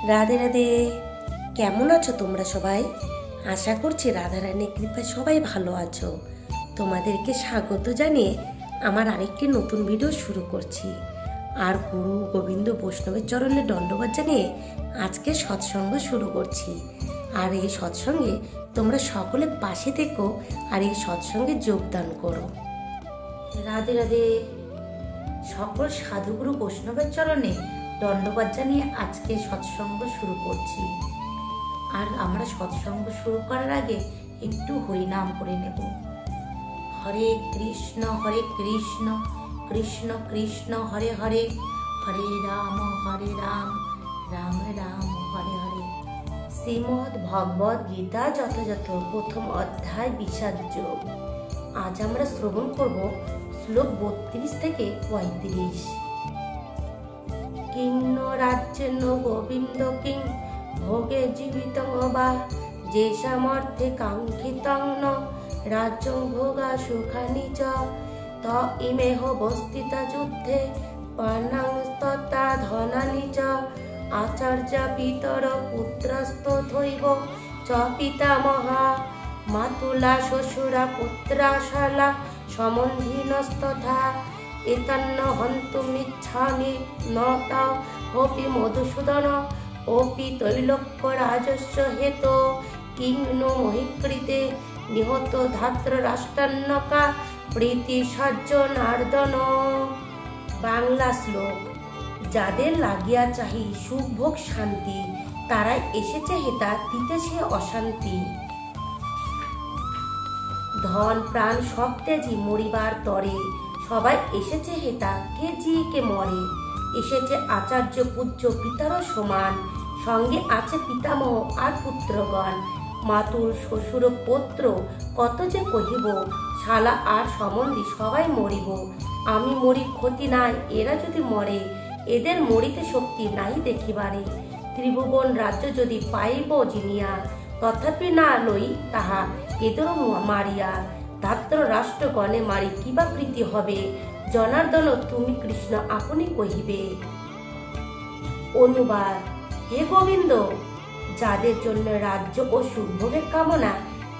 রাধে রাধে। কেমন আছো তোমরা সবাই? আশা করছি রাধারানীর কৃপায় সবাই ভালো আছো। তোমাদেরকে স্বাগত জানিয়ে আমার আরেকটি নতুন ভিডিও শুরু করছি। আর গুরু গোবিন্দ বৈষ্ণবের চরণে দণ্ডবাদ জানিয়ে আজকে সৎসঙ্গ শুরু করছি। আর এই সৎসঙ্গে তোমরা সকলে পাশে থেকো আর এই সৎসঙ্গে যোগদান করো। রাধে রাধে। সকল সাধুগুরু বৈষ্ণবের চরণে দণ্ডবাদ জানিয়ে আজকে সৎসঙ্গ শুরু করছি। আর আমরা সৎসঙ্গ শুরু করার আগে একটু হরিনাম করে নেব। হরে কৃষ্ণ কৃষ্ণ কৃষ্ণ হরে হরে, হরে রাম রাম রাম হরে হরে। শ্রীমদ্ ভগবদ গীতা যথাযথ প্রথম অধ্যায় বিষাদ যোগ। আজ আমরা শ্রবণ করব শ্লোক 32 থেকে 35। কিং ন রাজ্যেন গোবিন্দ কিং ভোগে জীবিতং বা যে সামর্থ্যে কাঙ্ক্ষিতং ন রাজ্যং ভোগা সুখানি চ ত ইমেহ বস্তিতা যুদ্ধে পানাং ততা ধনানি চ আচার্য পিতর পুত্রস্তথৈব চ পিতামহা মাতুলা শ্বশুরা পুত্রাশালা সম্বন্ধিনস্তথা এতন্ন হন্তুমিচ্ছামি ন তাও হোপি মধুসূদন ওপি তৈলক্য রাজস্ব হেতো কিং নো মহিকৃতে নিহত ধাত্র রাষ্ট্রান্নকা প্রীতি সজ্জ নার্দন। বাংলা শ্লোক। যাদের লাগিয়া চাহি সুখ ভোগ শান্তি, তারাই এসেছে হেতা দিতেছে অশান্তি। ধন প্রাণ সব ত্যাজি মরিবার তরে, সবাই এসেছে হেতা কে জি কে মরে। এসেছে আচার্য পূজ্য পিতারও সমান, সঙ্গে আছে পিতামহ আর পুত্রগণ। মাতুল শ্বশুর পুত্র কত যে কহিব, শালা আর সম্বন্ধী সবাই মরিব। আমি মরি ক্ষতি নাই, এরা যদি মরে, এদের মরিতে শক্তি নাই দেখিবারে। ত্রিভুবন রাজ্য যদি পাইব জিনিয়া, তথাপি না লই তাহা এদেরও মারিয়া। ধাত্র রাষ্ট্রগণে মারি কিবা প্রীতি হবে, জনার্দন তুমি কৃষ্ণ আপনি কহিবে। অনুবাদ। হে গোবিন্দ, যাদের জন্য রাজ্য ও সুখভোগের কামনা,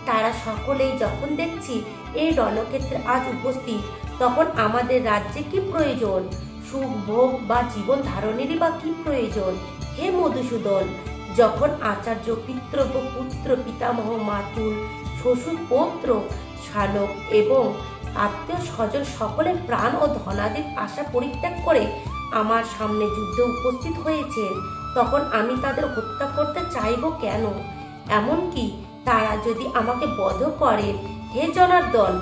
তারা সকলেই যখন দেখছি এই রণক্ষেত্রে আজ উপস্থিত, তখন আমাদের রাজ্যে কি প্রয়োজন? সুখ ভোগ বা জীবন ধারণেরই বা কি প্রয়োজন? হে মধুসূদন, যখন আচার্য পিতৃ পুত্র পিতামহ মাতুল শ্বশুর পৌত্র শালক এবং আত্মীয় স্বজন সকলের প্রাণ ও ধনাদির আশা পরিত্যাগ করে আমার সামনে যুদ্ধে উপস্থিত হয়েছেন, তখন আমি তাদের হত্যা করতে চাইব কেন? এমনকি তারা যদি আমাকে বধ করেন, হে জনার্দন,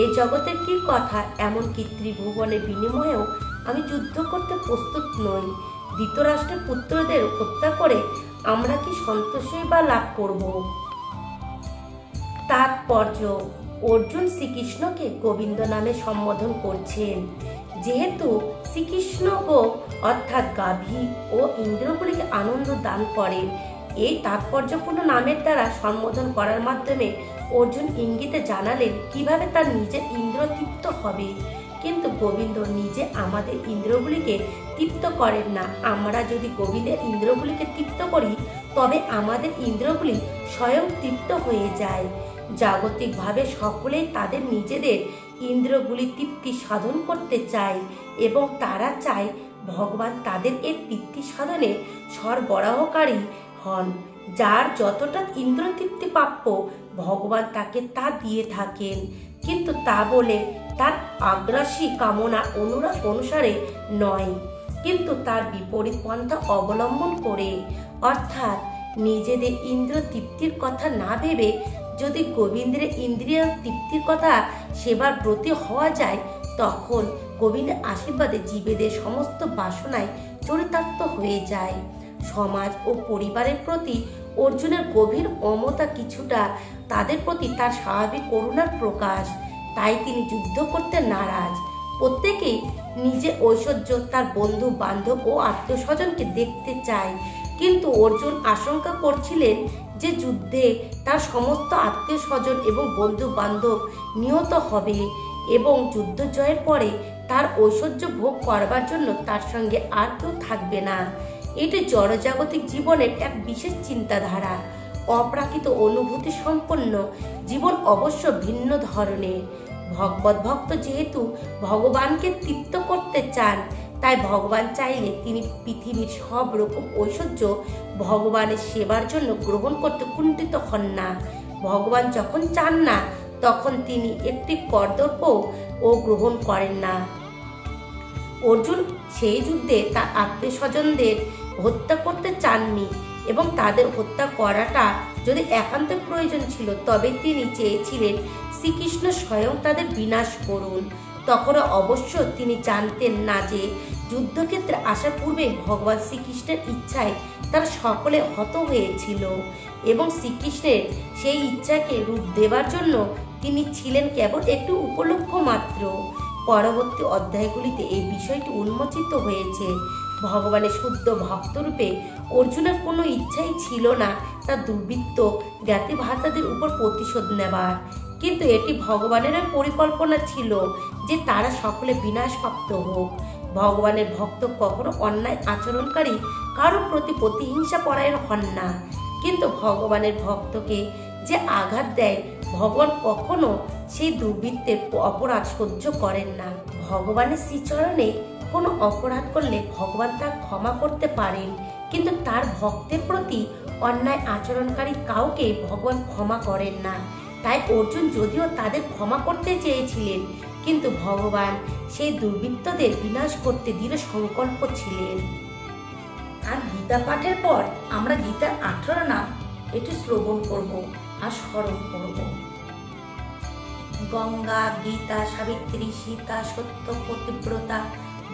এ জগতের কি কথা? এমনকি ত্রিভুবনের বিনিময়েও আমি যুদ্ধ করতে প্রস্তুত নই। ধৃতরাষ্ট্রের পুত্রদের হত্যা করে আমরা কি সন্তোষই বা লাভ করব? তাৎপর্য। অর্জুন শ্রীকৃষ্ণকে গোবিন্দ নামে সম্বোধন করছেন, যেহেতু শ্রীকৃষ্ণ গো অর্থাৎ গাভী ও ইন্দ্রগুলিকে আনন্দ দান করেন। এই তাৎপর্যপূর্ণ নামের দ্বারা সম্বোধন করার মাধ্যমে অর্জুন ইঙ্গিতে জানালেন কিভাবে তার নিজের ইন্দ্র তৃপ্ত হবে। কিন্তু গোবিন্দ নিজে আমাদের ইন্দ্রগুলিকে তৃপ্ত করেন না। আমরা যদি গোবিন্দের ইন্দ্রগুলিকে তৃপ্ত করি, তবে আমাদের ইন্দ্রগুলি স্বয়ং তৃপ্ত হয়ে যায়। জাগতিকভাবে সকলেই তাদের নিজেদের ইন্দ্রগুলি তৃপ্তি সাধন করতে চায় এবং তারা চায় ভগবান তাদের এই তৃপ্তি সাধনে সরবরাহকারী হন। যার যতটা ইন্দ্র তৃপ্তি প্রাপ্য, ভগবান তাকে তা দিয়ে থাকেন, কিন্তু তা বলে তার আগ্রাসী কামনা অনুরাগ অনুসারে নয়, কিন্তু তার বিপরীত পন্থা অবলম্বন করে। অর্থাৎ নিজেদের ইন্দ্র তৃপ্তির কথা না ভেবে যদি গোবিন্দের ইন্দ্রিয় তৃপ্তির কথা সেবার ব্রতী হওয়া যায়, তখন গোবিন্দের আশীর্বাদে জীবেদের সমস্ত বাসনায় চরিতার্থ হয়ে যায়। সমাজ ও পরিবারের প্রতি অর্জুনের গভীর মমতা কিছুটা তাদের প্রতি তার স্বাভাবিক করুণার প্রকাশ। তাই তিনি যুদ্ধ করতে নারাজ। প্রত্যেকেই নিজের ঐশ্বর্য তার বন্ধু বান্ধব ও আত্মীয় স্বজনকে দেখতে চায়, কিন্তু অর্জুন আশঙ্কা করছিলেন যে যুদ্ধে তার সমস্ত আত্মীয় স্বজন এবং বন্ধু বান্ধব নিহত হবে এবং যুদ্ধ জয়ের পরে তার ঐশ্বর্য ভোগ করবার জন্য তার সঙ্গে আর কেউ থাকবে না। এটি জড়জাগতিক জীবনের এক বিশেষ চিন্তাধারা। অপ্রাকৃত অনুভূতি সম্পন্ন জীবন অবশ্য ভিন্ন ধরনের। ভগবত ভক্ত যেহেতু ভগবানকে তৃপ্ত করতে চান, তাই ভগবান চাইলে তিনি পৃথিবীর সব রকম ঐশ্বর্য ভগবানের সেবার জন্য গ্রহণ করতে কুণ্ঠিত হন না। ভগবান যখন চান না, তখন তিনি একটি কর্তব্য ও গ্রহণ করেন না। অর্জুন সেই যুদ্ধে তার আত্মীয় স্বজনদের হত্যা করতে চাননি, এবং তাদের হত্যা করাটা যদি একান্ত প্রয়োজন ছিল, তবে তিনি চেয়েছিলেন শ্রীকৃষ্ণ স্বয়ং তাদের বিনাশ করুন। তখনও অবশ্য তিনি জানতেন না যে যুদ্ধক্ষেত্রে আসার পূর্বে ভগবান শ্রীকৃষ্ণের ইচ্ছায় তারা সকলে হত হয়েছিল, এবং শ্রীকৃষ্ণের সেই ইচ্ছাকে রূপ দেবার জন্য তিনি ছিলেন কেবল একটি উপলক্ষ মাত্র। পরবর্তী অধ্যায়গুলিতে এই বিষয়টি উন্মোচিত হয়েছে। ভগবানের শুদ্ধ ভক্তরূপে অর্জুনের কোনো ইচ্ছাই ছিল না তার দুর্বৃত্ত জ্ঞাতি ভ্রাতাদের উপর প্রতিশোধ নেবার, কিন্তু এটি ভগবানের পরিকল্পনা ছিল যে তারা সকলে বিনাশপ্রাপ্ত হোক। ভগবানের ভক্ত কখনো অন্যায় আচরণকারী কারো প্রতি প্রতিহিংসা পরায়ণ হন না, কিন্তু ভগবানের ভক্তকে যে আঘাত দেয়, ভগবান কখনো সেই দুর্বৃত্তের অপরাধ সহ্য করেন না। ভগবানের শ্রীচরণে কোনো অপরাধ করলে ভগবান তা ক্ষমা করতে পারেন, কিন্তু তার ভক্তের প্রতি অন্যায় আচরণকারী কাউকে ভগবান ক্ষমা করেন না। তাই অর্জুন যদিও তাদের ক্ষমা করতে চেয়েছিলেন, কিন্তু ভগবান সেই দুর্বৃত্তদের বিনাশ করতে দৃঢ় সংকল্প ছিলেন। আর গীতা পাঠের পর আমরা গীতার 18 নাম এটি শ্রবণ করব আর স্মরণ করব। গঙ্গা, গীতা, সাবিত্রী, সীতা, সত্য, পতিব্রতা,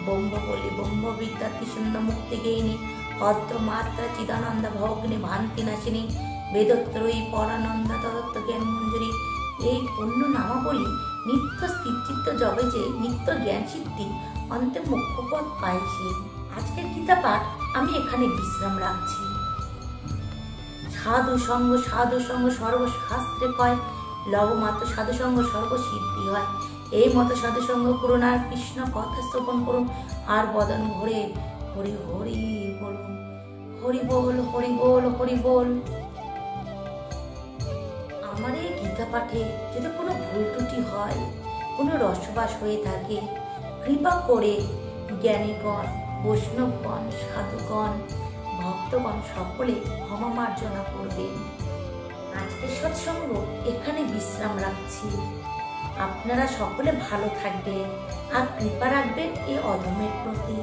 ব্রহ্মবলি, ব্রহ্মবিদ্যা, ত্রিশূন্য মুক্তি গেহিনী, অদ্র মাত্রা, চিদানন্দা, ভগ্নি, ভান্তি নাশিনী, বেদত্রয়ী, পরানন্দা, তদত্ত জ্ঞান মঞ্জুরি। এই অন্য নামাবলী নিত্য স্থিরচিত্ত জবে যে নিত্য জ্ঞান সিদ্ধি অন্তে মুখ্যপদ পাইছে। আজকের গীতা পাঠ আমি এখানে বিশ্রাম রাখছি। সাধু সঙ্গ সর্বশাস্ত্রে কয়, লবমাত্র সাধু সঙ্গ সর্বসিদ্ধি হয়। এই মতো সাধু সঙ্গ করুন আর কৃষ্ণ কথা শ্রবণ করুন, আর বদন ভরে হরি হরি বলুন। হরি বল, হরি বল, হরি বল। আমার এই গীতা পাঠে যদি কোনো ভুল ত্রুটি হয়, কোনো রসবাস হয়ে থাকে, কৃপা করে জ্ঞানীগণ, বৈষ্ণবগণ, সাধুগণ, ভক্তগণ সকলে ক্ষমা মার্জনা করবেন। আজকের সৎসঙ্গ এখানে বিশ্রাম রাখছি। আপনারা সকলে ভালো থাকবেন আর কৃপা রাখবেন এই অধমের প্রতি,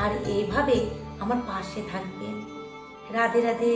আর এইভাবে আমার পাশে থাকবেন। রাধে রাধে।